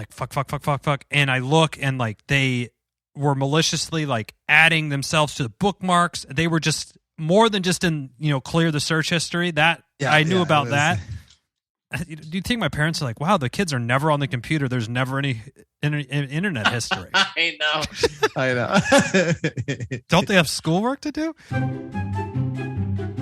like, fuck. And I look and like they were maliciously like adding themselves to the bookmarks. They were just more than just in, clear the search history. That I knew about that. Do you think my parents are like, wow, the kids are never on the computer. There's never any internet history. I know. Don't they have schoolwork to do?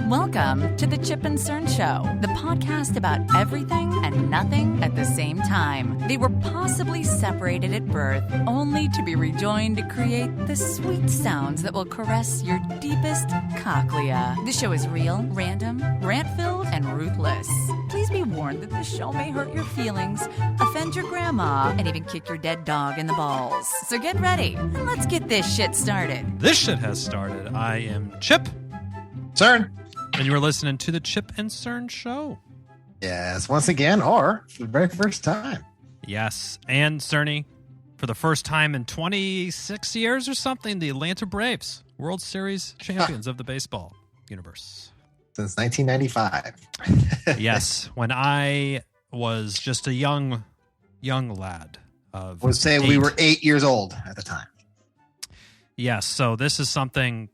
Welcome to the Chip and Cern Show, the podcast about everything and nothing at the same time. They were possibly separated at birth, only to be rejoined to create the sweet sounds that will caress your deepest cochlea. The show is real, random, rant-filled, and ruthless. Please be warned that this show may hurt your feelings, offend your grandma, and even kick your dead dog in the balls. So get ready, and let's get this shit started. This shit has started. I am Chip. Cern. And you were listening to the Chip and Cern Show. Yes, once again, or for the very first time. Yes, and Cerny, for the first time in 26 years or something, the Atlanta Braves, World Series champions of the baseball universe. Since 1995. Yes, when I was just a young lad. We'll say 8. We were 8 years old at the time. Yes, so this is something,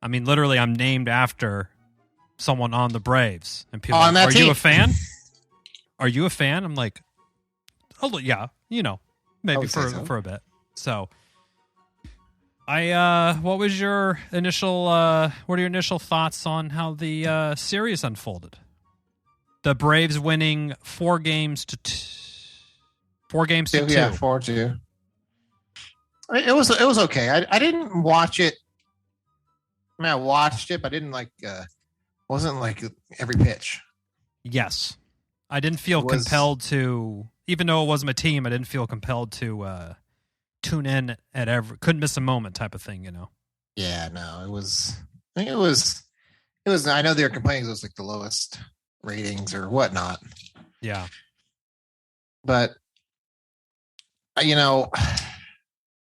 I mean, literally I'm named after someone on the Braves, and people are like, are you a fan? Are you a fan? I'm like, oh yeah, maybe for a bit. So what was your initial what are your initial thoughts on how the series unfolded? The Braves winning 4 games to 2. Yeah, 4-2. It was okay. I didn't watch it. I mean, I watched it, but I didn't wasn't like every pitch. Yes. I didn't feel compelled to, even though it wasn't my team, I didn't feel compelled to tune in at couldn't miss a moment type of thing, Yeah, no, I know they were complaining it was like the lowest ratings or whatnot. Yeah. But, I mean,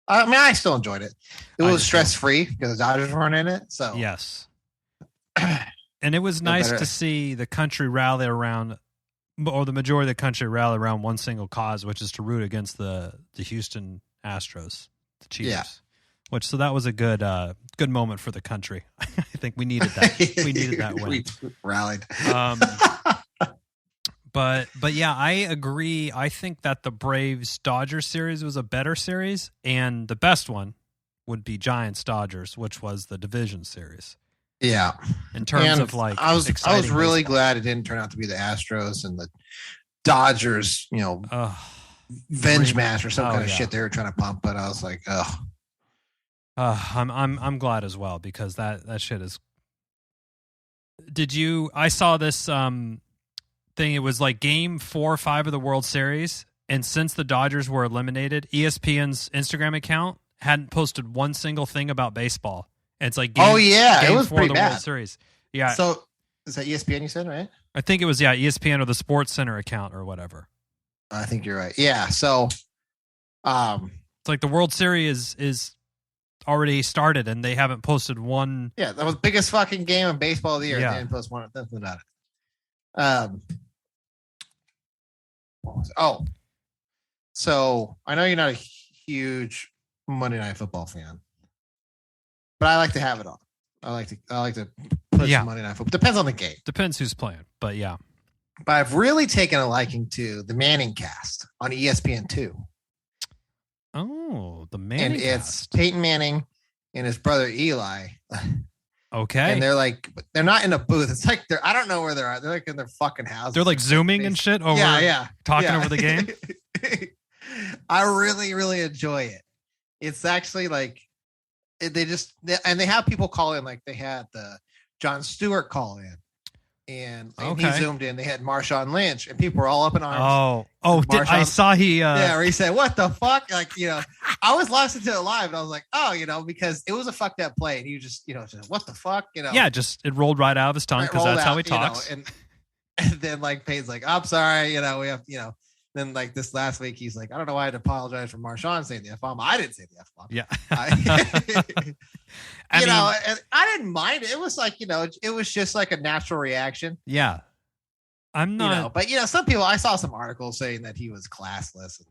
I still enjoyed it. It was stress-free because the Dodgers weren't in it, so. Yes. And it was nice to see the country rally around, or the majority of the country rally around one single cause, which is to root against the Houston Astros, the Chiefs. Yeah. So that was a good moment for the country. I think we needed that. We needed that win. We rallied. But yeah, I agree. I think that the Braves-Dodgers series was a better series, and the best one would be Giants-Dodgers, which was the division series. Yeah. In terms of like, I was really glad it didn't turn out to be the Astros and the Dodgers, venge match or some kind of shit they were trying to pump. But I was like, I'm glad as well, because that shit is. I saw this thing. It was like game 4 or 5 of the World Series, and since the Dodgers were eliminated, ESPN's Instagram account hadn't posted one single thing about baseball. And it's like game it was 4 pretty of the bad. World Series. Yeah. So is that ESPN you said, right? I think it was ESPN or the Sports Center account or whatever. I think you're right. Yeah. So it's like the World Series is already started and they haven't posted one. Yeah, that was the biggest fucking game of baseball of the year. Yeah. They didn't post one nothing about it. So I know you're not a huge Monday Night Football fan, but I like to have it on. I like to push Monday Night Football. Depends on the game. Depends who's playing, but yeah. But I've really taken a liking to the Manning cast on ESPN2. Oh, the Manning cast. And it's Peyton Manning and his brother Eli. Okay. And they're not in a booth. It's like I don't know where they're at. They're like in their fucking house. They're like zooming and shit over talking over the game. I really, really enjoy it. It's actually like they have people call in, like they had the Jon Stewart call in. And he zoomed in. They had Marshawn Lynch, and people were all up in arms. I saw he. Where he said, "What the fuck?" Like, I was listening to it live, and I was like, because it was a fucked up play, and he just, just, what the fuck, Yeah, just it rolled right out of his tongue because that's how he talks. And then like Payne's like, "I'm sorry, we have, Then like this last week, he's like, I don't know why I had to apologize for Marshawn saying the F-bomb. I didn't say the F-bomb. Yeah. I didn't mind it. It was like, it was just like a natural reaction. Yeah. I'm not. But some people, I saw some articles saying that he was classless and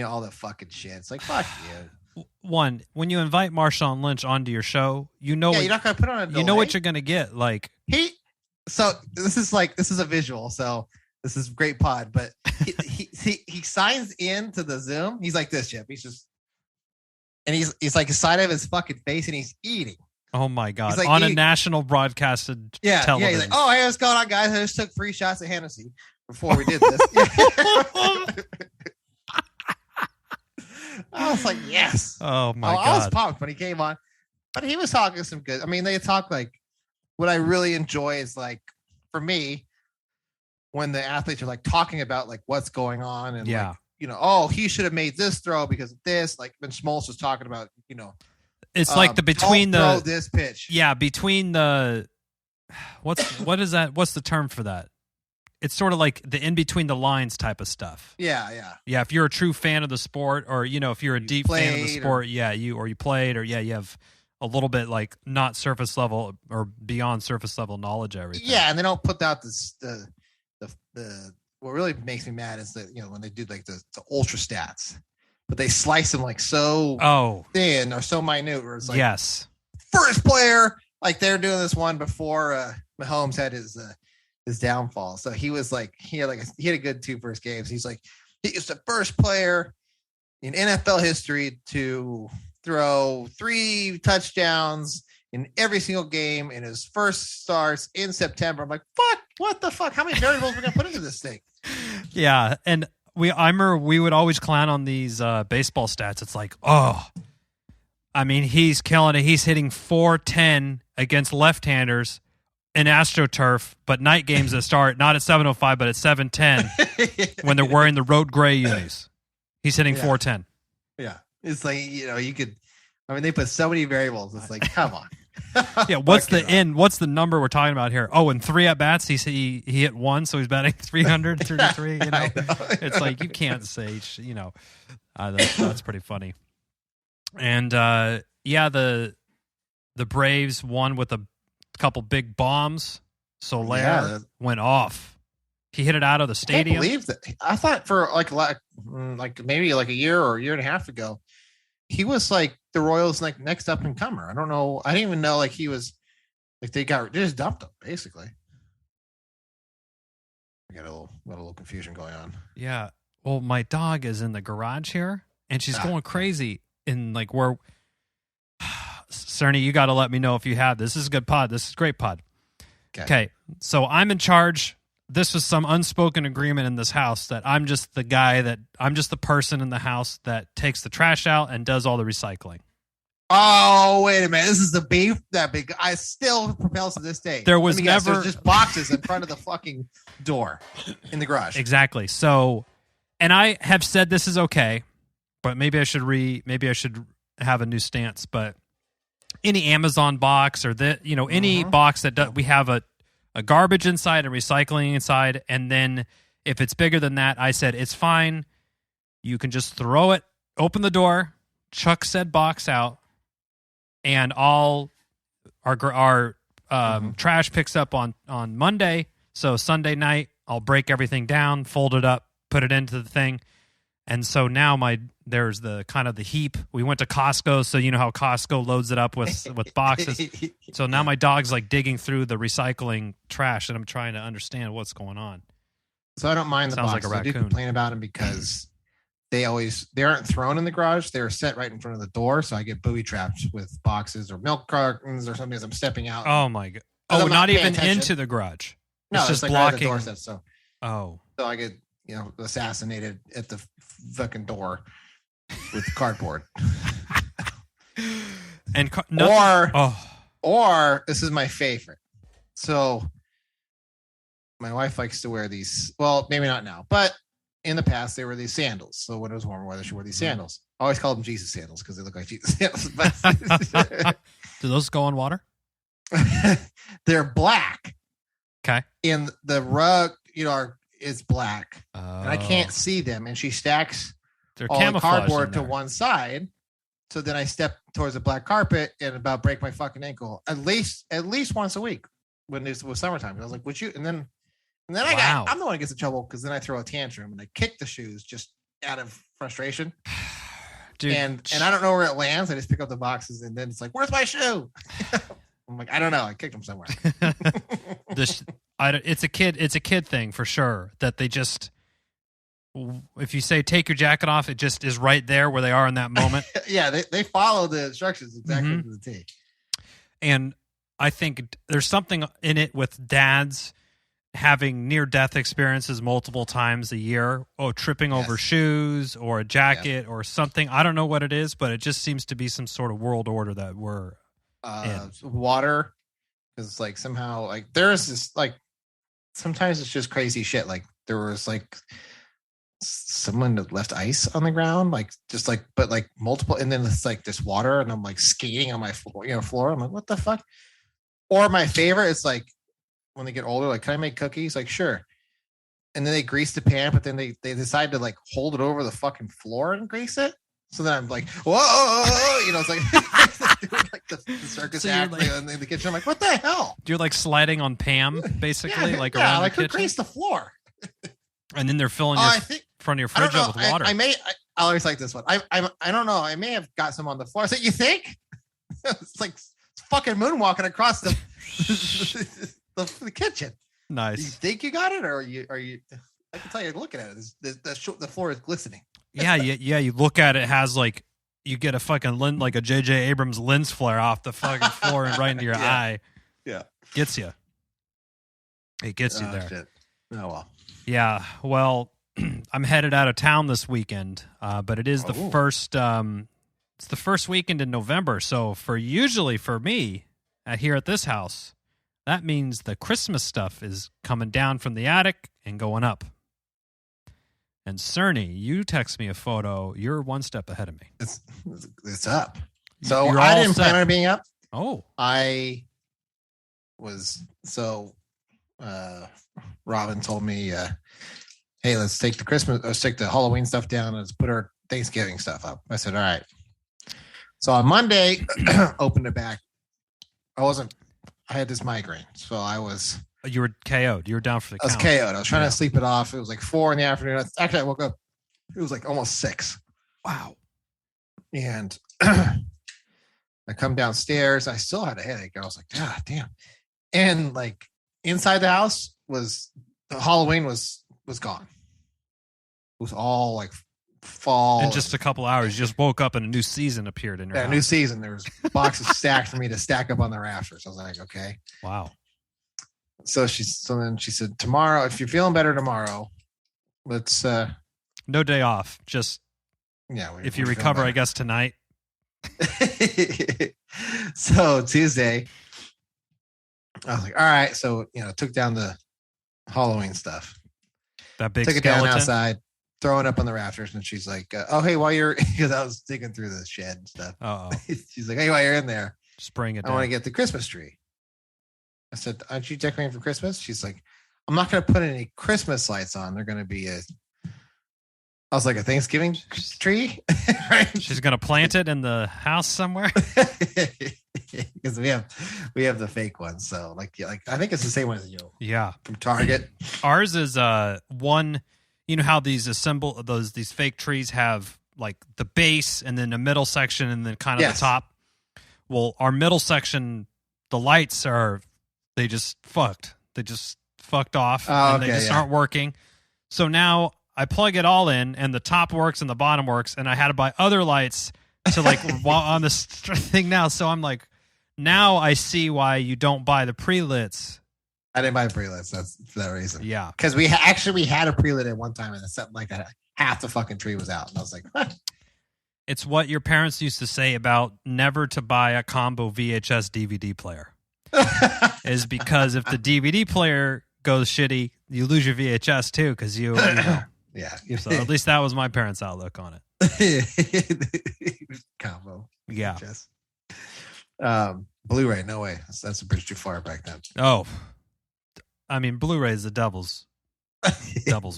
all the fucking shit. It's like, fuck you. One, when you invite Marshawn Lynch onto your show, you're not going to put on a delay. You know what you're going to get. Like so this is a visual. So this is great pod, but he signs into the Zoom. He's like this, Chip. He's just, and he's like the side of his fucking face, and he's eating. Oh my God! Like on a national broadcasted television. Yeah, he's like, oh, hey, what's going on, guys? I just took 3 shots of Hennessy before we did this. I was like, yes. Oh my God! I was pumped when he came on, but he was talking some good. I mean, they talk like what I really enjoy is like for me when the athletes are like talking about like what's going on and like, oh, he should have made this throw because of this. Like when Schmaltz was talking about, it's like the between don't throw this pitch. Yeah, between the what is that? What's the term for that? It's sort of like the in between the lines type of stuff. Yeah. Yeah, if you're a true fan of the sport, or if you're a deep fan of the sport, you played, or you have a little bit like not surface level or beyond surface level knowledge of everything. Yeah, and they don't put out the what really makes me mad is that when they do like the ultra stats. But they slice them like so thin or so minute. Where it's like first player, like they're doing this one before Mahomes had his downfall. So he was like he had a good 2 first games. He's like he is the first player in NFL history to throw 3 touchdowns in every single game in his first starts in September. I'm like, fuck, what the fuck? How many variables are we gonna put into this thing? Yeah, and I remember we would always clown on these baseball stats. It's like, he's killing it. He's hitting .410 against left-handers in AstroTurf, but night games that start not at 7:05 but at 7:10 when they're wearing the road gray unis. He's hitting .410. Yeah, it's like you could. I mean, they put so many variables. It's like, come on. Yeah, what's the number we're talking about here? Oh, in 3 at bats, he hit 1, so he's batting 333. It's like you can't say, that's pretty funny. And the Braves won with a couple big bombs. Soler went off. He hit it out of the stadium. I can't believe that. I thought for like maybe like a year or a year and a half ago, he was like the Royals' like next up and comer. I don't know. I didn't even know like he was like they just dumped him basically. I got a little confusion going on. Yeah. Well, my dog is in the garage here, and she's going crazy in like where. Cerny, you got to let me know if you have this. This is a good pod. This is a great pod. Okay. So I'm in charge. This was some unspoken agreement in this house that I'm just the person in the house that takes the trash out and does all the recycling. Oh, wait a minute. This is the beef that big. I still propels to this day. There's just boxes in front of the fucking door in the garage. Exactly. So, and I have said this is okay, but maybe I should have a new stance, but any Amazon box or any box that we have a garbage inside and recycling inside, and then if it's bigger than that, I said it's fine. You can just throw it, open the door, chuck said box out, and our trash picks up on Monday. So Sunday night, I'll break everything down, fold it up, put it into the thing. And so now there's the kind of the heap. We went to Costco, so you know how Costco loads it up with boxes. So now my dog's like digging through the recycling trash, and I'm trying to understand what's going on. So I don't mind the boxes. Like a raccoon. I do complain about them because they aren't thrown in the garage. They're set right in front of the door, so I get booby trapped with boxes or milk cartons or something as I'm stepping out. Oh my god! Oh, not even into the garage. No, it's just like blocking. Right at the doorstep, so I get assassinated at the fucking door with cardboard. And or this is my favorite. So my wife likes to wear these. Well, maybe not now, but in the past they were these sandals. So when it was warmer weather, she wore these sandals. I always called them Jesus sandals because they look like Jesus sandals. But do those go on water? They're black. Okay. And the rug, is black, and I can't see them. And she stacks all the cardboard to one side. So then I step towards the black carpet and about break my fucking ankle at least once a week when it was summertime. I was like, "Would you?" And then I'm the one that gets in trouble because then I throw a tantrum and I kick the shoes just out of frustration. Dude, and I don't know where it lands. I just pick up the boxes and then it's like, where's my shoe? I'm like, I don't know. I kicked them somewhere. It's a kid thing for sure, that they just, if you say take your jacket off, it just is right there where they are in that moment. Yeah, they follow the instructions exactly to the T. And I think there's something in it with dads having near-death experiences multiple times a year, tripping over shoes or a jacket or something. I don't know what it is, but it just seems to be some sort of world order that we're in. Water, because like somehow like there's this like sometimes it's just crazy shit. Like there was like someone that left ice on the ground, like just like but like multiple, and then it's like this water, and I'm like skating on my floor. I'm like, what the fuck? Or my favorite is like when they get older, like, can I make cookies? Like, sure. And then they grease the pan, but then they decide to like hold it over the fucking floor and grease it. So then I'm like, whoa, you know, it's like, like the circus act like, in the kitchen. I'm like, what the hell? You're like sliding on Pam, basically, like around the kitchen. Grease the floor. And then they're filling front of your fridge up with water. I always like this one. I don't know. I may have got some on the floor. So you think? It's like fucking moonwalking across the the kitchen. Nice. You think you got it, or are you? I can tell you, looking at it, the floor is glistening. Yeah. You look at it, has like you get a fucking like a J.J. Abrams lens flare off the fucking floor and right into your eye. Yeah, gets you. It gets you there. Shit. Oh well. Yeah. Well, I'm headed out of town this weekend, but it is the first. It's the first weekend in November, so for me here at this house, that means the Christmas stuff is coming down from the attic and going up. And Cerny, you text me a photo. You're one step ahead of me. It's up. So I didn't plan on being up. Oh, I was Robin told me, hey, let's take the Halloween stuff down and let's put our Thanksgiving stuff up. I said, all right. So on Monday, opened it back. I had this migraine. So you were KO'd. You were down for the count. I was KO'd. I was trying to sleep it off. It was like 4 PM. Actually, I woke up. It was like almost 6. Wow. And I come downstairs. I still had a headache. I was like, God damn. And like inside the house Halloween was gone. It was all like fall. In just a couple hours, you just woke up and a new season appeared in your house. A new season. There was boxes stacked for me to stack up on the rafters. I was like, okay. Wow. So then she said, tomorrow, if you're feeling better tomorrow, let's no day off. Just if you recover, I guess tonight. So Tuesday, I was like, all right. So took down the Halloween stuff. That big took skeleton? It down outside, throwing up on the rafters, and she's like, oh hey, because I was digging through the shed and stuff. She's like, hey, while you're in there, just bring it down. I want to get the Christmas tree. I said, aren't you decorating for Christmas? She's like, I'm not going to put any Christmas lights on. They're going to be I was like, a Thanksgiving tree? Right? She's going to plant it in the house somewhere? Because we have the fake ones. So like I think it's the same one as you. Yeah. From Target. Ours is one, you know how these these fake trees have like the base and then the middle section and then kind of the top. Well, our middle section, the lights they just fucked off and they just aren't working. So now I plug it all in and the top works and the bottom works, and I had to buy other lights to like on this thing now. So I'm like, now I see why you don't buy the pre-lits. I didn't buy pre-lits. That's for that reason. Yeah. Because we had a pre-lit at one time and something like that. Half the fucking tree was out. And I was like, huh. It's what your parents used to say about never to buy a combo VHS DVD player. Is because if the DVD player goes shitty, you lose your VHS too, because you know. Yeah. So at least that was my parents' outlook on it. Combo. Yeah. Blu-ray, no way. That's a bridge too far back then. Oh. I mean, Blu-ray is the devil's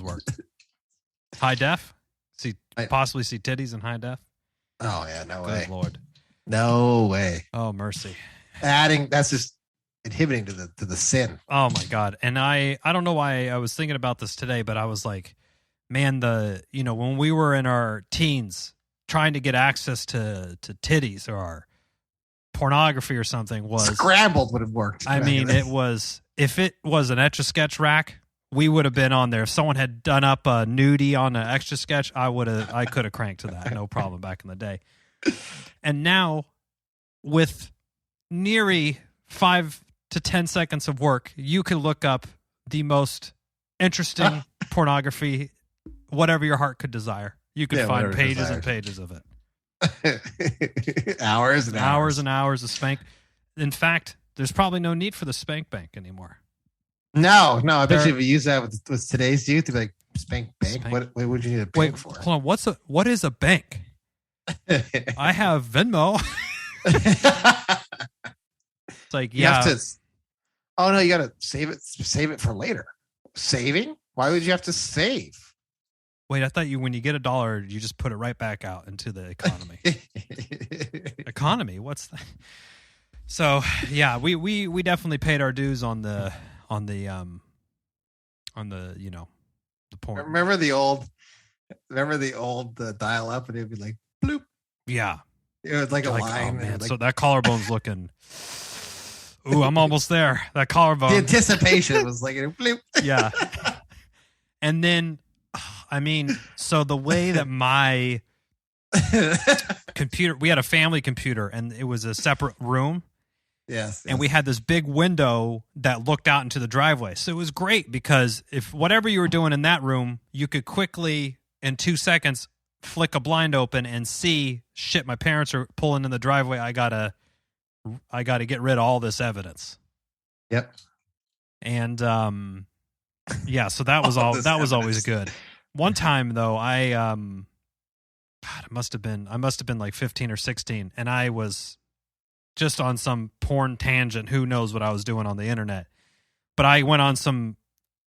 work. High def? Possibly see titties in high def? Oh, yeah, no way. Good Lord. No way. Oh, mercy. That's just inhibiting to the sin. Oh, my God. And I don't know why I was thinking about this today, but I was like, man, when we were in our teens trying to get access to titties or pornography or something was scrambled would have worked. I mean, if it was an Etch-a-Sketch rack, we would have been on there. If someone had done up a nudie on an Etch-a-Sketch, I could have cranked to that, no problem back in the day. And now, with nearly 5 to 10 seconds of work, you can look up the most interesting pornography, whatever your heart could desire. You could find pages and pages of it. Hours and hours of Spank. In fact, there's probably no need for the Spank Bank anymore. No. I bet you if you use that with today's youth, they'd be like, Spank Bank? What would you need a bank for? Hold on. What is a bank? I have Venmo. It's like, you have to. Oh no, you got to save it for later. Saving? Why would you have to save? Wait, I thought when you get $1, you just put it right back out into the economy. Economy? What's that? So yeah, we definitely paid our dues on the the porn. Remember the old dial up, and it'd be like bloop. Yeah, it was like a line. Oh, man. So that collarbone's looking. Ooh, I'm almost there. That collarbone. The anticipation was like bloop. Yeah, and then. I mean, so the way that my computer, we had a family computer and it was a separate room. Yes. And we had this big window that looked out into the driveway. So it was great because if whatever you were doing in that room, you could quickly, in 2 seconds, flick a blind open and see, shit, my parents are pulling in the driveway. I gotta get rid of all this evidence. Yep. And, yeah, so that was was always good. One time though, I must have been like 15 or 16, and I was just on some porn tangent. Who knows what I was doing on the internet? But I went on some.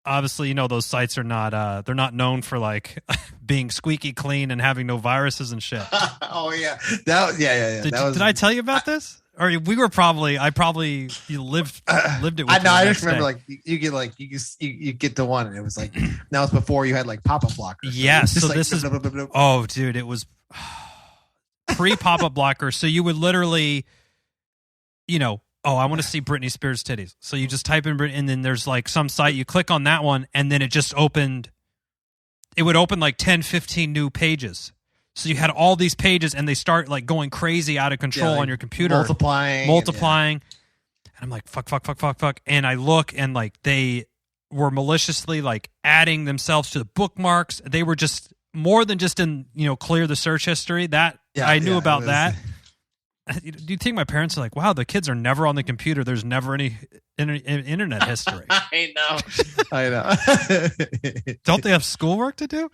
Obviously, those sites are not. They're not known for like being squeaky clean and having no viruses and shit. Oh yeah, yeah. Did I tell you about this? Or we were probably. I probably lived it. With I just remember like you get the one, and it was like now it's before you had like pop-up blockers. Yes, so like, this is. Oh, dude, it was pre pop-up blocker. So you would literally, I want to see Britney Spears titties. So you just type in Britney, and then there's like some site. You click on that one, and then it just opened. It would open like 10, 15 new pages. So you had all these pages, and they start like going crazy out of control on your computer, multiplying. And I'm like, fuck. And I look, and like they were maliciously like adding themselves to the bookmarks. They were just more than just in clear the search history. That I knew about that. Do you think my parents are like, wow, the kids are never on the computer? There's never any internet history. I know. Don't they have schoolwork to do?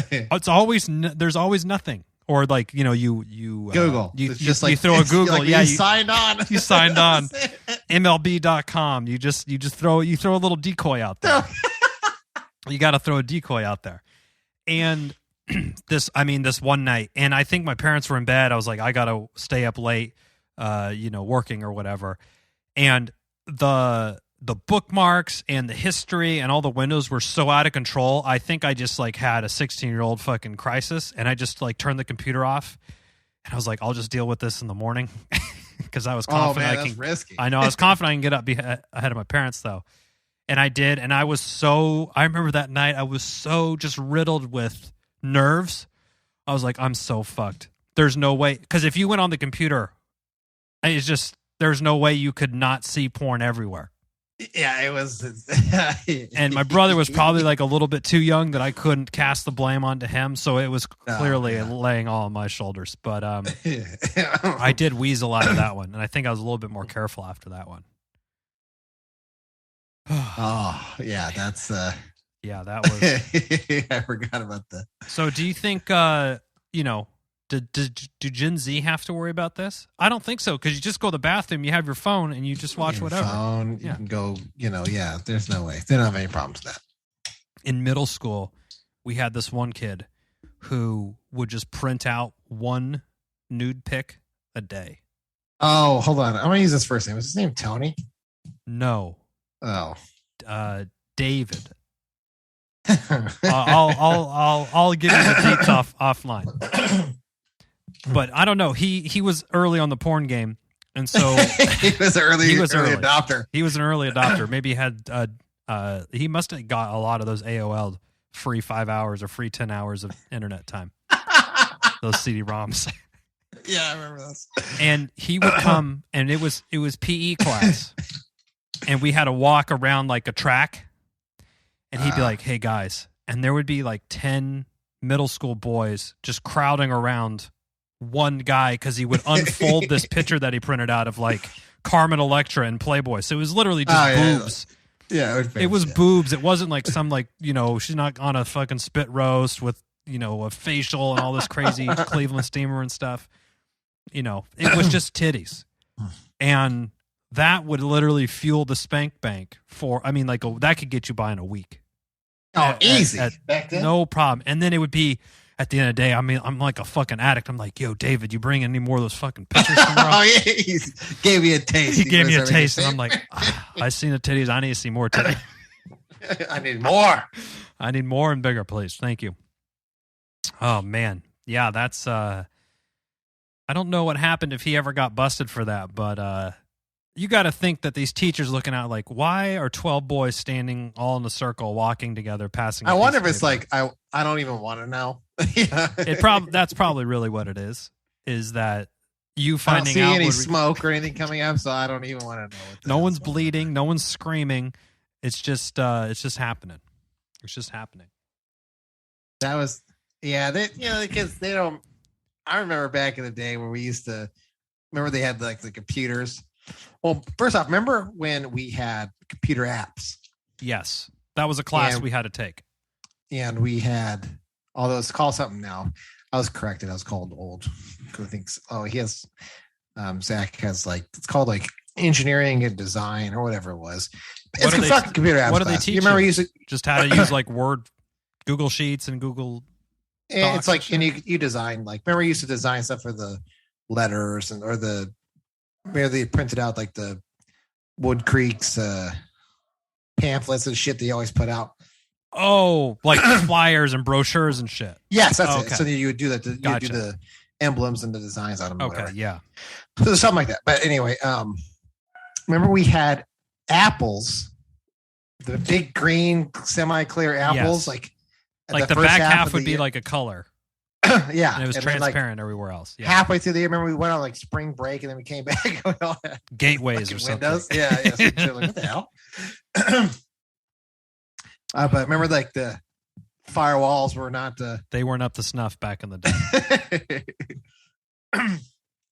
It's always there's always nothing, or like you Google. You throw a Google. Like you signed on. You signed on. MLB.com. You throw a little decoy out there. You got to throw a decoy out there. And this one night, and I think my parents were in bed. I was like, I got to stay up late, working or whatever, and the bookmarks and the history and all the windows were so out of control. I think I just like had a 16-year-old fucking crisis, and I just like turned the computer off, and I was like, I'll just deal with this in the morning because I was confident. That's risky. I know I was confident I can get up ahead of my parents though, and I did. And I remember that night I was so just riddled with nerves. I was like, I'm so fucked. There's no way, because if you went on the computer, there's no way you could not see porn everywhere. Yeah, it was. And my brother was probably like a little bit too young that I couldn't cast the blame onto him. So it was clearly laying all on my shoulders. But I did weasel out of that one. And I think I was a little bit more careful after that one. Oh, yeah, that's. Yeah, that was. I forgot about that. So do you think, do Gen Z have to worry about this? I don't think so, because you just go to the bathroom, you have your phone, and you just watch whatever. You can go, there's no way. They don't have any problems with that. In middle school, we had this one kid who would just print out one nude pic a day. Oh, hold on. I'm going to use his first name. Was his name Tony? No. Oh. David. I'll give you the deets offline. But I don't know. He was early on the porn game, and so he was early adopter. He was an early adopter. Maybe he had he must have got a lot of those AOL free 5 hours or free 10 hours of internet time. Those CD-ROMs. Yeah, I remember those. And he would come, and it was PE class, and we had to walk around like a track, and he'd be like, "Hey guys," and there would be like 10 middle school boys just crowding around one guy because he would unfold this picture that he printed out of like Carmen Electra and Playboy. So it was literally just boobs. Yeah, it was boobs. It wasn't like some like, she's not on a fucking spit roast with, a facial and all this crazy Cleveland steamer and stuff. It was just titties. And that would literally fuel the spank bank that could get you by in a week. Oh, easy. Back then? No problem. And then it would be, at the end of the day, I'm like a fucking addict. I'm like, yo, David, you bring any more of those fucking pictures tomorrow? Oh, yeah. He gave me a taste. He gave me a taste, and I'm like, I seen the titties. I need to see more titties. I need more. I need more and bigger, please. Thank you. Oh, man. Yeah, that's... I don't know what happened if he ever got busted for that, but you got to think that these teachers looking out like, why are 12 boys standing all in a circle, walking together, passing? I wonder if it's like, I don't even want to know. Yeah. That's probably really what it is that you finding out. I don't see any smoke or anything coming up, so I don't even want to know. No one's bleeding. No one's screaming. It's just happening. It's just happening. That was, the kids, they don't, I remember back in the day where we used to, remember they had like the computers. Well, first off, remember when we had computer apps? Yes. That was a class we had to take. And we had, although it's called something now, I was corrected. I was called old. I think, Zach has it's called like engineering and design or whatever it was. It's a fucking computer apps. What do they teach you? Remember using just how to use like Word, Google Sheets and Google And it's like, and you design, like, remember you used to design stuff for the letters or where they printed out like the Wood Creek's pamphlets and shit they always put out. Oh, like flyers and brochures and shit. Yes, that's it. So you would do that. You would do the emblems and the designs on them. Okay, whatever. Yeah. So something like that. But anyway, remember we had apples, the big green semi-clear apples, yes. Like the back half would be like a color. Yeah. And it was transparent everywhere else. Yeah. Halfway through the year, remember we went on like spring break and then we came back. Gateways or something. Windows. Yeah. So like, what the hell? But remember, like the firewalls were not they weren't up to snuff back in the day.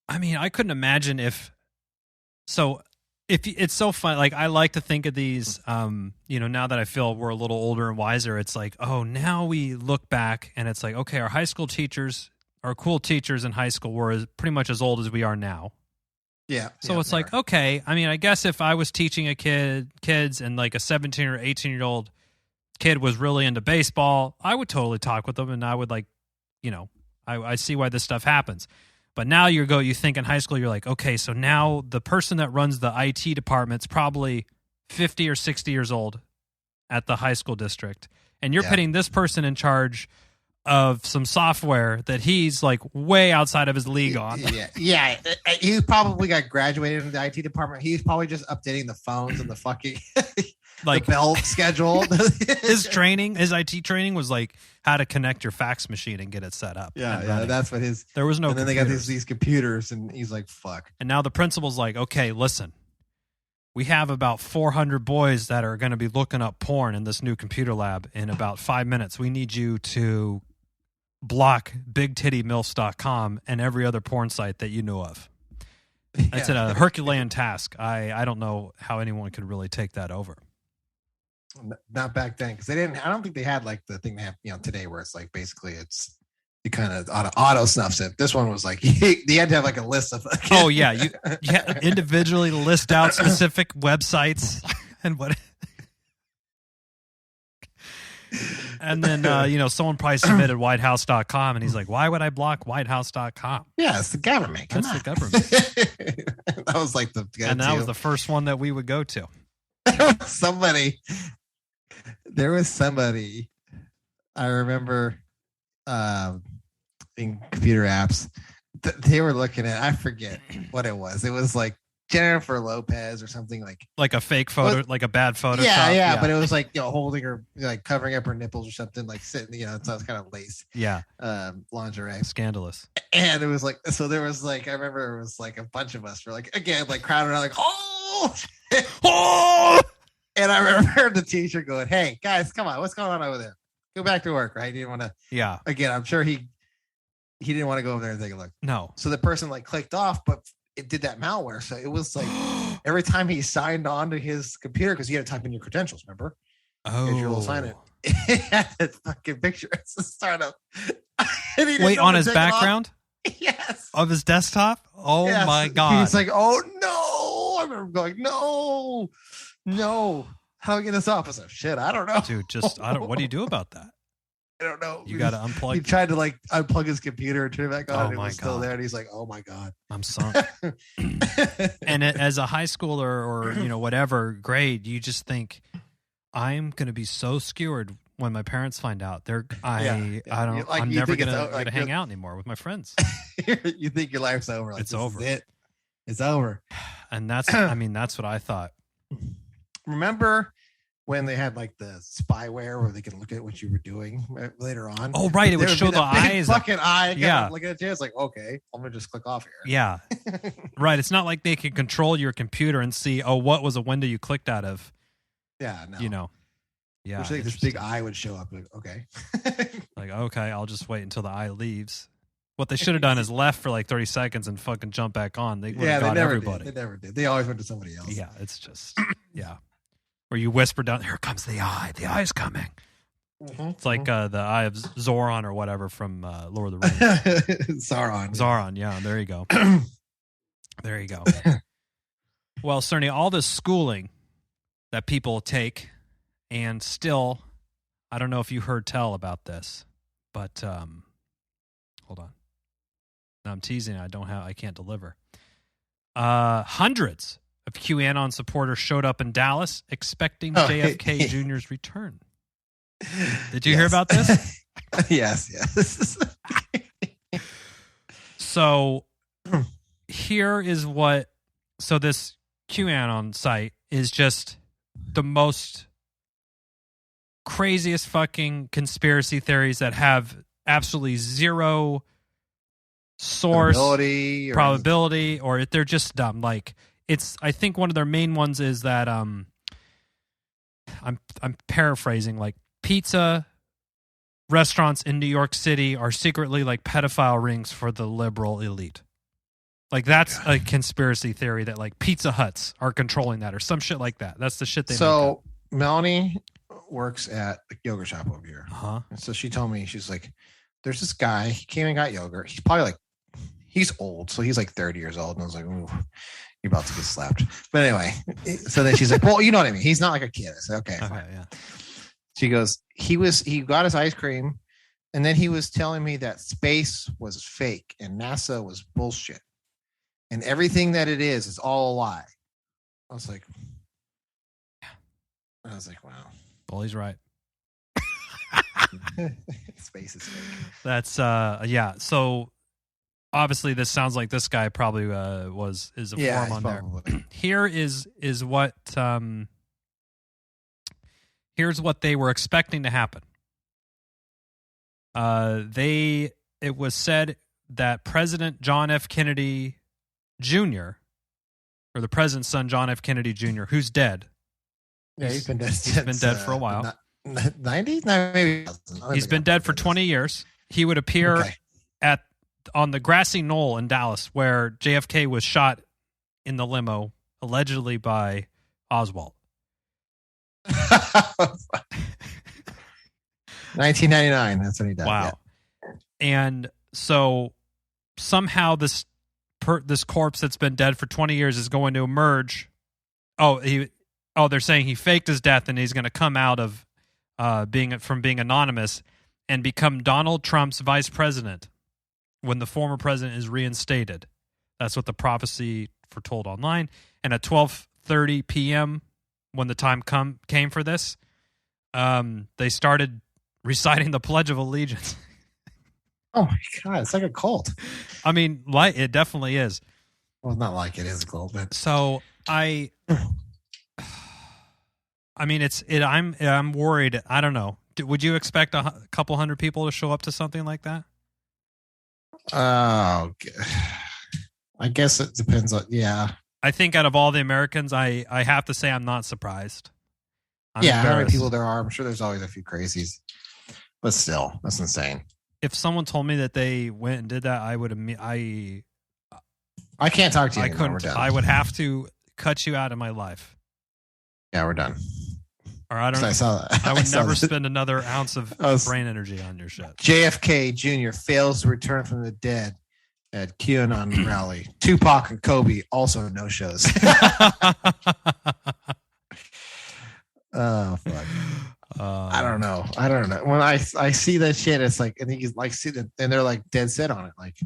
I mean, I couldn't imagine if it's so fun. Like, I like to think of these, now that I feel we're a little older and wiser, it's like, oh, now we look back and it's like, okay, our high school teachers, our cool teachers in high school were pretty much as old as we are now. Yeah. So it's like, okay, I mean, I guess if I was teaching kids and like a 17 or 18-year-old kid was really into baseball, I would totally talk with them and I would I see why this stuff happens. But now you think in high school, you're like, okay, so now the person that runs the IT department's probably 50 or 60 years old at the high school district. And you're putting this person in charge of some software that he's like way outside of his league on. Yeah. He probably got graduated in the IT department. He's probably just updating the phones and the fucking like the bell schedule. His IT training was like how to connect your fax machine and get it set up. Yeah, that's what his. There was no. And then computers. They got these computers, and he's like, "Fuck." And now the principal's like, "Okay, listen, we have about 400 boys that are going to be looking up porn in this new computer lab in about 5 minutes. We need you to block BigTittyMilfs.com and every other porn site that you know of." It's a Herculean task. I don't know how anyone could really take that over. Not back then, because they didn't. I don't think they had like the thing they have, today, where it's like basically it's you kind of auto snuffs it. This one was like you had to have like a list of. Oh yeah, you individually list out specific websites and what. And then someone probably submitted whitehouse.com and he's like, why would I block whitehouse.com? Yeah, it's the government. The government. That was like and that was the first one that we would go to. There was somebody I remember in computer apps, they were looking at, I forget what it was. It was like Jennifer Lopez or something like a fake photo, like a bad photo. Yeah, but it was like, holding her, like covering up her nipples or something, like sitting, it sounds kind of lace. Yeah. Lingerie. Scandalous. And it was like, so there was like, I remember it was like a bunch of us were like, again, like crowded around, like, oh! And I remember the teacher going, "Hey guys, come on, what's going on over there? Go back to work," right? He didn't want to. Yeah. Again, I'm sure he didn't want to go over there and take a look. No. So the person like clicked off, but it did that malware. So it was like every time he signed on to his computer, because you had to type in your credentials, remember? Oh. Your little sign it. It had that fucking picture. It's a startup. Wait, on his background? Yes. Of his desktop? Oh yes. my God. He's like, "Oh no." I remember going, no. How do I get this off? I was like, "Shit, I don't know." Dude, what do you do about that? I don't know. You got to unplug. He tried to like unplug his computer and turn it back on. Oh and it my was still God. there. And he's like, "Oh my God. I'm sunk." And as a high schooler or, whatever grade, you just think, I'm going to be so skewered when my parents find out. I'm never going to hang out anymore with my friends. You think your life's over. Like, it's over. It's over. And that's what I thought. Remember when they had like the spyware where they could look at what you were doing later on? Oh, right. It would show the eyes. Fucking eye. Yeah. Looking at you. It's like, okay, I'm going to just click off here. Yeah. Right. It's not like they can control your computer and see, what was a window you clicked out of? Yeah. No. Yeah. Which like this big eye would show up. Like, okay. Like, okay, I'll just wait until the eye leaves. What they should have done is left for like 30 seconds and fucking jump back on. They would have got everybody. They never did. They always went to somebody else. Yeah, it's just, yeah. Or you whisper down, "Here comes the eye. The eye's coming." Mm-hmm. It's like the eye of Zoran or whatever from Lord of the Rings. Sauron. Yeah, there you go. There you go. Well, Cerny, all this schooling that people take, and still, I don't know if you heard tell about this, but hold on. No, I'm teasing. I can't deliver. Hundreds of QAnon supporters showed up in Dallas expecting JFK Jr.'s return. Did you hear about this? Yes. So here is so this QAnon site is just the most craziest fucking conspiracy theories that have absolutely zero source probability, or they're just dumb. Like, I think one of their main ones is that I'm paraphrasing, like, pizza restaurants in New York City are secretly like pedophile rings for the liberal elite. Like, that's a conspiracy theory that like Pizza Huts are controlling that or some shit like that. That's the shit they make up. Melanie works at the yogurt shop over here. Uh-huh. And so she told me, she's like, "There's this guy, he came and got yogurt. He's probably like, he's old. So he's like 30 years old." And I was like, "Ooh, you're about to get slapped." But anyway, so then she's like, "Well, you know what I mean. He's not like a kid." I said, "Okay, fine." Yeah. She goes, he got his ice cream, and then he was telling me that space was fake and NASA was bullshit. And everything that it is all a lie. I was like, wow. Well, he's right. Space is fake. That's yeah. So obviously, this sounds like this guy probably is a form on probably there. Here's what they were expecting to happen. It was said that President John F. Kennedy Jr., or the president's son, John F. Kennedy Jr., who's dead. Yeah, he's been dead. He's been dead for a while. 90s? No, maybe. He's been dead for 20 years. He would appear on the grassy knoll in Dallas where JFK was shot in the limo, allegedly by Oswald. 1999. That's when he died. Wow. Yeah. And so somehow this corpse that's been dead for 20 years is going to emerge. They're saying he faked his death and he's going to come out of being anonymous and become Donald Trump's vice president when the former president is reinstated. That's what the prophecy foretold online. And at 12:30 p.m., when the time came for this, they started reciting the Pledge of Allegiance. Oh my God, it's like a cult. I mean, it definitely is. Well, not like it is a cult, but so I mean, I'm worried. I don't know. Would you expect a couple hundred people to show up to something like that? Oh, I guess it depends on. Yeah, I think out of all the Americans, I have to say I'm not surprised. How many people there are? I'm sure there's always a few crazies, but still, that's insane. If someone told me that they went and did that, I would. I can't talk to you. I anymore. couldn't. We're done. I would have to cut you out of my life. Yeah, we're done. Or I don't. I saw that. I would never spend another ounce of brain energy on your shit. JFK Jr. fails to return from the dead at QAnon rally. Tupac and Kobe also no shows. Oh fuck. I don't know. When I see that shit, it's like, and he's like, see that, and they're like dead set on it. Like,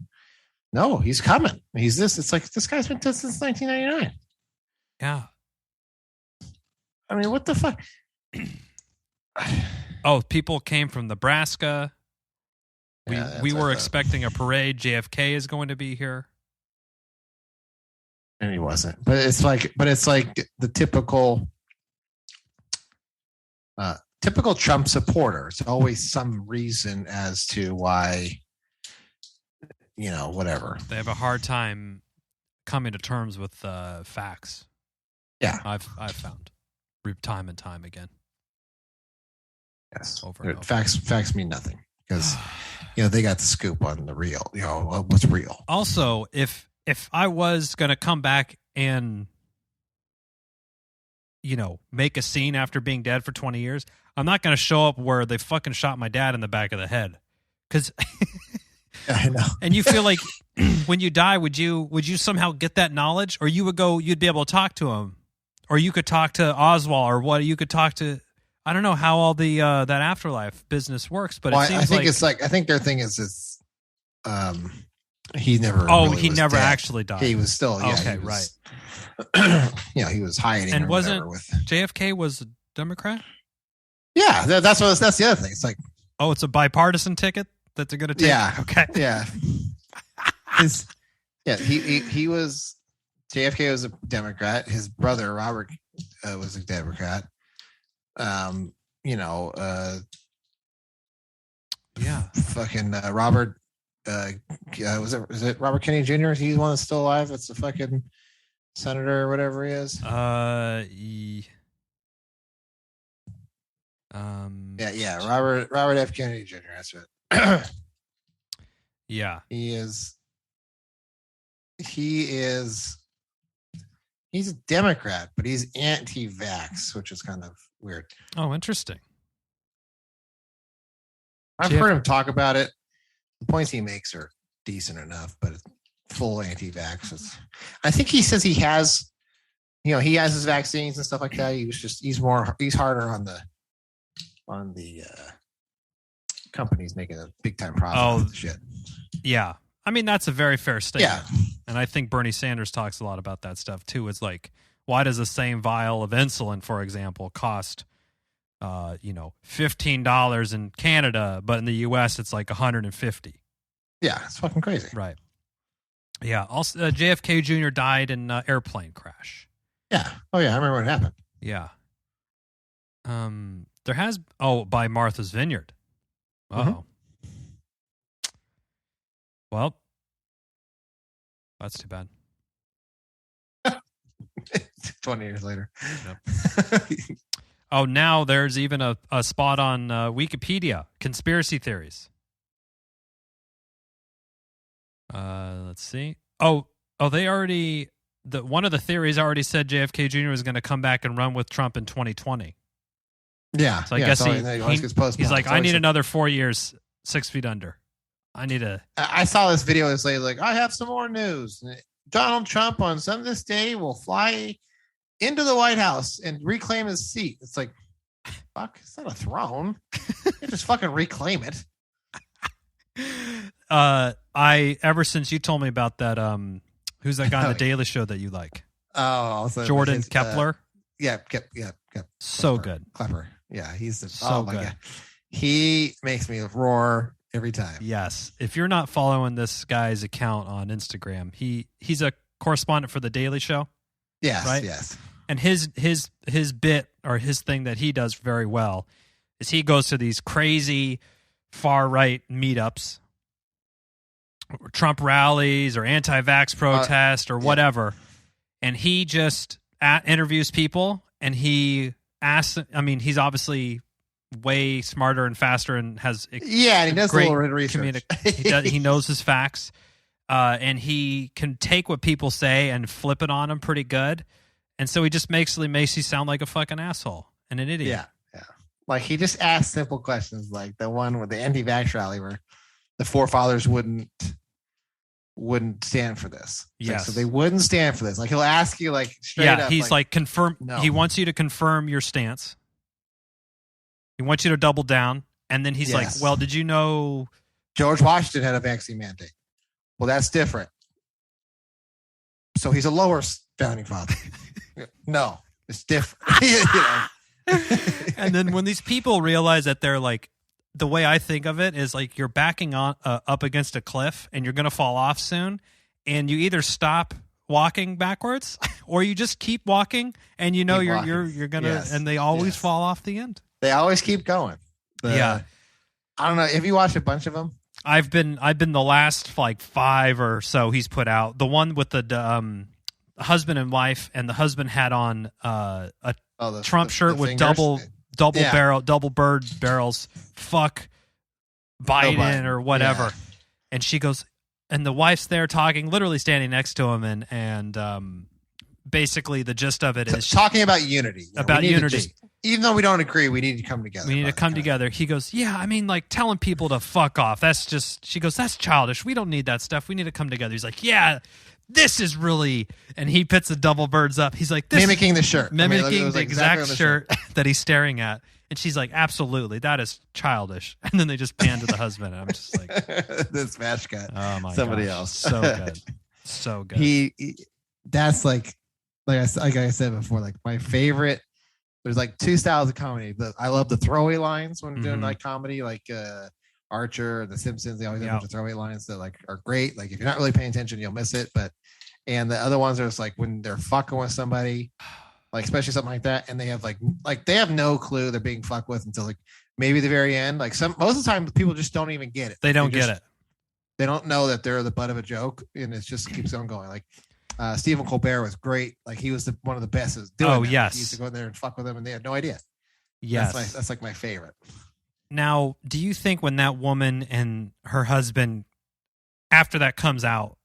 no, he's coming. He's this. It's like this guy's been dead since 1999. Yeah. I mean, what the fuck? Oh, people came from Nebraska. We were expecting a parade. JFK is going to be here, and he wasn't. But it's like the typical Trump supporter. It's always some reason as to why, whatever. They have a hard time coming to terms with facts. Yeah, I've found time and time again. Yes, over and over. Facts mean nothing because they got the scoop on the real. What's real. Also, if I was going to come back and make a scene after being dead for 20 years, I'm not going to show up where they fucking shot my dad in the back of the head. Because I know. And you feel like when you die, would you somehow get that knowledge, or you'd be able to talk to him, or you could talk to Oswald, or what you could talk to. I don't know how all the that afterlife business works, but it seems I think their thing is he never. Oh, really he was never dead. actually died. He was still okay, he was, right. He was hiding. And wasn't with JFK was a Democrat? Yeah, that's the other thing. It's like, oh, it's a bipartisan ticket that they're going to take. Yeah. Okay. Yeah. He was JFK was a Democrat. His brother Robert was a Democrat. Fucking Robert. Was it Robert Kennedy Jr.? Is he the one that's still alive? That's the fucking senator or whatever he is. Robert F. Kennedy Jr. That's right. Yeah, he's a Democrat, but he's anti-vax, which is kind of weird. Oh, interesting. I've heard him talk about it. The points he makes are decent enough, but full anti-vax. I think he says he has his vaccines and stuff like that. He's harder on the companies making a big time profit. With shit. Yeah. I mean, that's a very fair statement. Yeah. And I think Bernie Sanders talks a lot about that stuff too. It's like, why does the same vial of insulin, for example, cost $15 in Canada, but in the US it's like $150? Yeah, it's fucking crazy. Right. Yeah. Also, JFK Jr. died in an airplane crash. Yeah. Oh yeah, I remember what happened. Yeah. By Martha's Vineyard. Uh-oh. Mm-hmm. Well, that's too bad. 20 years later. Yep. Oh, now there's even a spot on Wikipedia. Conspiracy theories. Let's see. Oh, they already... one of the theories already said JFK Jr. was going to come back and run with Trump in 2020. Yeah. So I guess he's like, I need another 4 years, 6 feet under. I saw this video. It's like, I have some more news. Donald Trump on this day will fly into the White House and reclaim his seat. It's like, fuck, it's not a throne. You just fucking reclaim it. Ever since you told me about that, who's that guy on the Daily Show that you like? Oh, Jordan Kepler. Yeah. So good. Klepper. Yeah, he's so good. God. He makes me roar every time. Yes. If you're not following this guy's account on Instagram, he's a correspondent for The Daily Show. Yes, right? yes. And his bit or his thing that he does very well is he goes to these crazy far right meetups, or Trump rallies, or anti-vax protests, or whatever, and he just interviews people, and he asks. I mean, he's obviously way smarter and faster, and has and he does a little research. He knows his facts, and he can take what people say and flip it on them pretty good. And so he just makes you sound like a fucking asshole and an idiot. Yeah. Like he just asks simple questions, like the one with the anti-vax rally where the forefathers wouldn't stand for this. Yes. So they wouldn't stand for this. Like he'll ask you like straight up. Yeah, he's like confirm. No. He wants you to confirm your stance. He wants you to double down. And then he's like, well, did you know George Washington had a vaccine mandate? Well, that's different. So he's a lower founding father. No, it's different. And then when these people realize that they're like, the way I think of it is like you're backing on up against a cliff and you're going to fall off soon, and you either stop walking backwards or you just keep walking, and you know you're going to, and they always fall off the end. They always keep going. I don't know. Have you watched a bunch of them? I've been the last like 5 or so he's put out. The one with the husband and wife, and the husband had on a Trump shirt with fingers? double bird barrels. Fuck Biden or whatever. Yeah. And she goes, and the wife's there talking, literally standing next to him, and basically the gist of it is talking about unity. About unity. Even though we don't agree, we need to come together. We need to come together. He goes, yeah, I mean, like telling people to fuck off. That's just, she goes, that's childish. We don't need that stuff. We need to come together. He's like, yeah, this is really, and he puts the double birds up. He's like, this mimicking the shirt. Mimicking the exact shirt that he's staring at. And she's like, absolutely, that is childish. And then they just pan to the husband. And I'm just like, this smash cut. Oh my Somebody gosh. else. So good. So good. He that's like I said before, like my favorite. There's like 2 styles of comedy. I love the throwaway lines when doing like comedy, like Archer, The Simpsons. They always have a bunch of throwaway lines that like are great. Like if you're not really paying attention, you'll miss it. And the other ones are just like when they're fucking with somebody, like especially something like that, and they have like they have no clue they're being fucked with until like maybe the very end. Like most of the time, people just don't even get it. They don't get it. They don't know that they're the butt of a joke, and it just keeps on going. Like Stephen Colbert was great. Like he was one of the best at doing that. Yes. He used to go in there and fuck with them, and they had no idea. Yes. That's like my favorite. Now, do you think when that woman and her husband, after that comes out,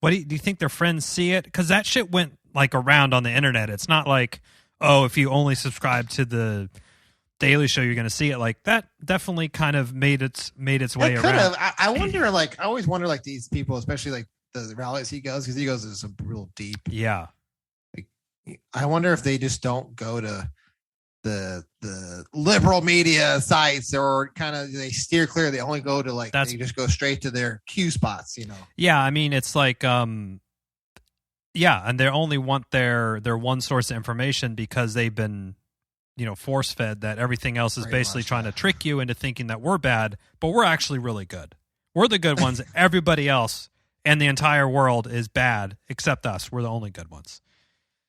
do you think their friends see it? Because that shit went like around on the internet. It's not like, oh, if you only subscribe to the Daily Show, you're going to see it. Like that definitely kind of made its way around. I wonder. Like I always wonder, like these people, especially like the rallies he goes, because he goes to some real deep. Yeah. Like, I wonder if they just don't go to the liberal media sites, or kind of they steer clear. They only go to like they just go straight to their Q spots. Yeah, I mean it's like and they only want their one source of information because they've been force fed that everything else is basically trying to trick you into thinking that we're bad, but we're actually really good. We're the good ones. Everybody else and the entire world is bad except us. We're the only good ones.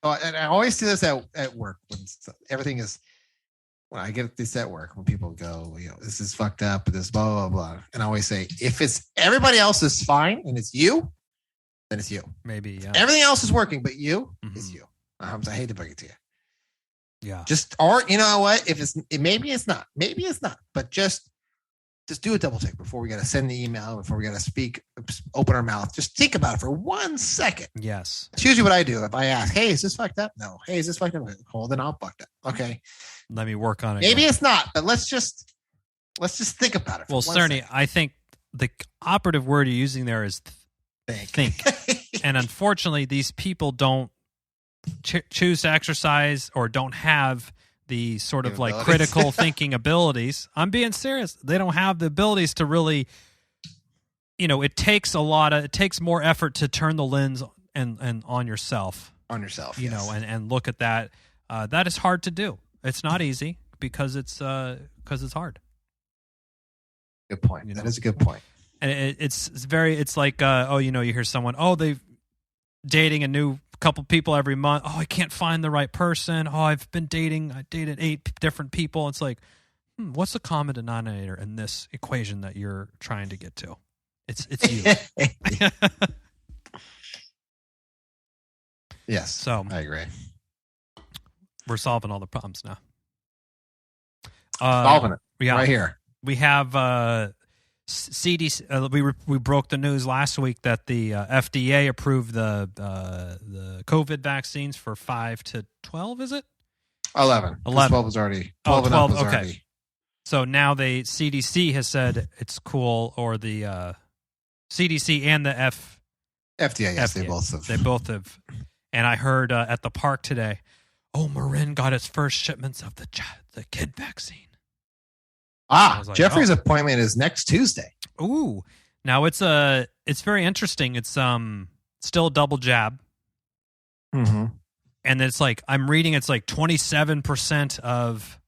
Oh, and I always see this at work when everything is. When I get this at work, when people go, this is fucked up, this blah blah blah, and I always say, if it's everybody else is fine and it's you, then it's you. Maybe everything else is working, but you, it's you. I hate to break it to you. Yeah. Or you know what? Maybe it's not, but just do a double check before we got to send the email, before we got to speak, open our mouth. Just think about it for 1 second. Yes. It's usually what I do. If I ask, hey, is this fucked up? No. Hey, is this fucked up? Hold on, I'm fucked up. Okay. Let me work on it. Maybe it's not, but let's just think about it. Well, Cerny, I think the operative word you're using there is think. And unfortunately, these people don't choose to exercise or don't have the sort of like critical thinking abilities. I'm being serious. They don't have the abilities to really, it takes more effort to turn the lens and on yourself. Yes. And look at that. That is hard to do. It's not easy because it's hard. Good point. That is a good point. And it's like, you hear someone, they've dating a new couple people every month. Oh, I can't find the right person. Oh, I dated 8 different people. It's like, what's the common denominator in this equation that you're trying to get to? It's you. Yes. So I agree. We're solving all the problems now. Solving it. Right here. We have CDC. We broke the news last week that the FDA approved the COVID vaccines for 5 to 12. Is it 11? 12 was already 12 and up was okay. already. So now the CDC has said it's cool, or the CDC and the FDA. Yes, FDA. They both have. And I heard at the park today, Marin got its first shipments of the kid vaccine. Like, Jeffrey's appointment is next Tuesday. Ooh. Now it's very interesting. It's still a double jab. Mm-hmm. And it's like, I'm reading it's like 27% of.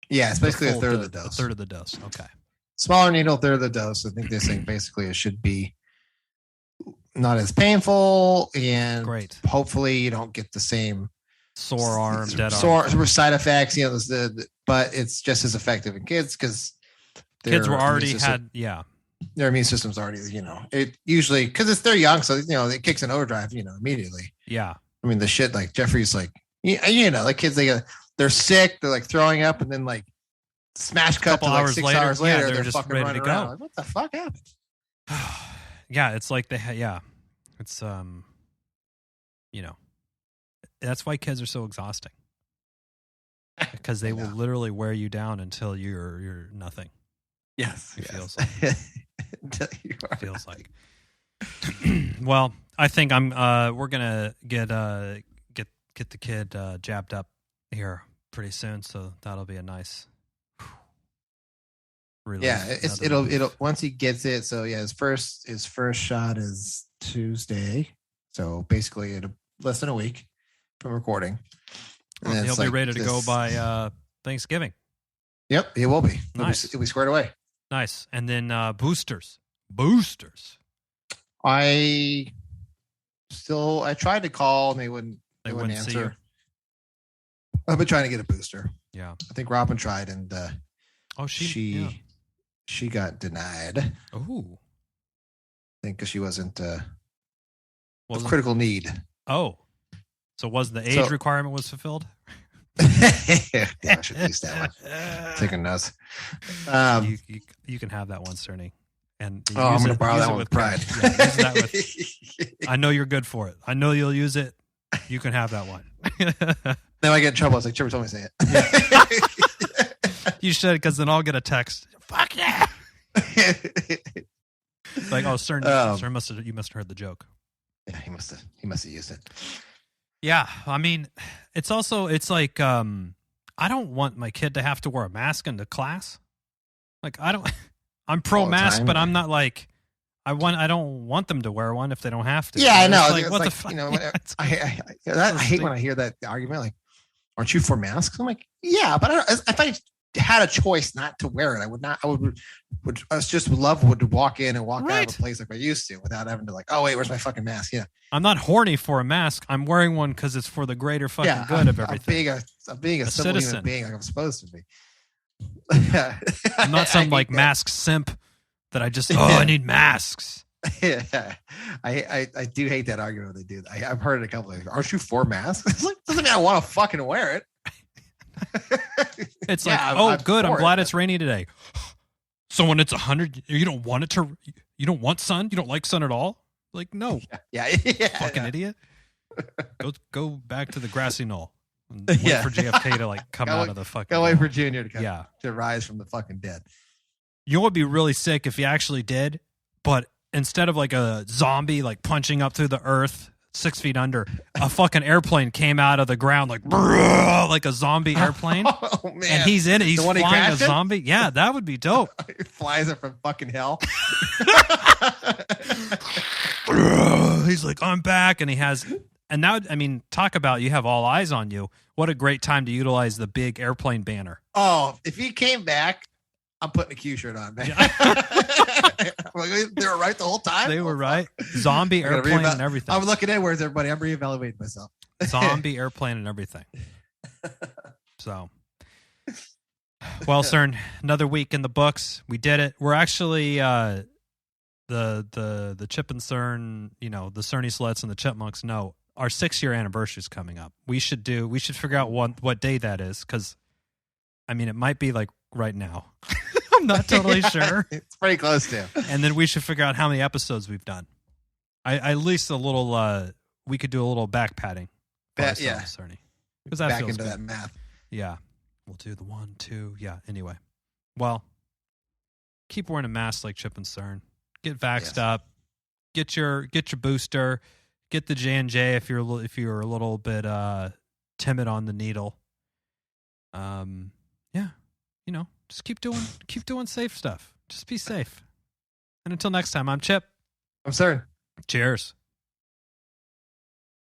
Yeah, it's basically a third of the dose. A third of the dose. Okay. Smaller needle, third of the dose. I think they're saying basically it should be not as painful, and great. Hopefully you don't get the same sore arm, dead arm, side effects. But it's just as effective in kids because kids were already their immune system's already it usually because they're young, so it kicks in overdrive immediately. Yeah, I mean the shit like Jeffrey's like like kids they're sick, they're like throwing up, and then like smash cut to like 6 hours later, they're just fucking ready to go. Like, what the fuck happened? Yeah, it's like it's that's why kids are so exhausting, because they will literally wear you down until you're nothing. Yes, it feels like. Well, I think we're gonna get the kid jabbed up here pretty soon, so that'll be a nice. It'll once he gets it. So yeah, his first shot is Tuesday. So basically, less than a week from recording. And he'll be ready to go by Thanksgiving. Yep, he will be. Nice. He'll be squared away. Nice. And then boosters. I tried to call and they wouldn't answer. I've been trying to get a booster. Yeah, I think Robin tried and she got denied. Oh, I think because she wasn't of critical need. Oh, so was the age requirement was fulfilled? Yeah, I should use that one. Taking notes. You can have that one, Cerny. And I'm going to borrow that one with pride. I know you're good for it. I know you'll use it. You can have that one. Then I get in trouble. I was like, Trevor told me to say it. Yeah. You should, because then I'll get a text. Fuck yeah! Like, Cern, you must have heard the joke. Yeah, he must have used it. Yeah, I mean, it's like I don't want my kid to have to wear a mask into class. Like, I'm pro mask, but I'm not like I don't want them to wear one if they don't have to. Yeah, I know. Like, what the fuck? I hate when I hear that argument. Like, aren't you for masks? I'm like, yeah, but if I had a choice not to wear it, I would not. I would walk in and walk out of a place like I used to without having to like, oh wait, where's my fucking mask? Yeah, I'm not horny for a mask. I'm wearing one because it's for the greater fucking good of everything. I'm being a civil citizen. human being like I'm supposed to be. I'm not some like mask simp that I just I need masks. Yeah, I do hate that argument when they do that. I've heard it a couple of times. Aren't you for masks? It's like, doesn't mean I want to fucking wear it. It's like, I'm good. I'm glad it's rainy today. So when it's 100, you don't want sun? You don't like sun at all? Like, no. Yeah. Fucking idiot. Go back to the grassy knoll. And wait for JFK to like come out of the fucking. Go wait for Junior to come. To rise from the fucking dead. You know what would be really sick if you actually did, but instead of like a zombie like punching up through the earth 6 feet under, a fucking airplane came out of the ground like like a zombie airplane. Oh man! And he's in it. He's flying a zombie. Yeah, that would be dope. He flies it from fucking hell. He's like, I'm back, and he has. And now, I mean, talk about you have all eyes on you. What a great time to utilize the big airplane banner. Oh, if he came back I'm putting a Q shirt on, man. Yeah. They were right the whole time. They were right. Zombie airplane and everything. I'm looking at where's everybody. I'm reevaluating myself. Zombie airplane and everything. So, well, Cern, another week in the books. We did it. We're actually the Chip and Cern, the Cerny Sluts and the Chipmunks know our 6-year anniversary is coming up. We should figure out what day that is, because it might be like right now. I'm not totally sure. It's pretty close to. And then we should figure out how many episodes we've done. At least a little. We could do a little back patting. Yeah, Cerny, because that back feels into good. that math. Yeah, we'll do the 1, 2. Yeah. Anyway, well, keep wearing a mask like Chip and Cern. Get vaxxed up. Get your booster. Get the J&J if you're a little bit timid on the needle. Yeah, just keep doing safe stuff. Just be safe. And until next time, I'm Chip. I'm Cern. Cheers.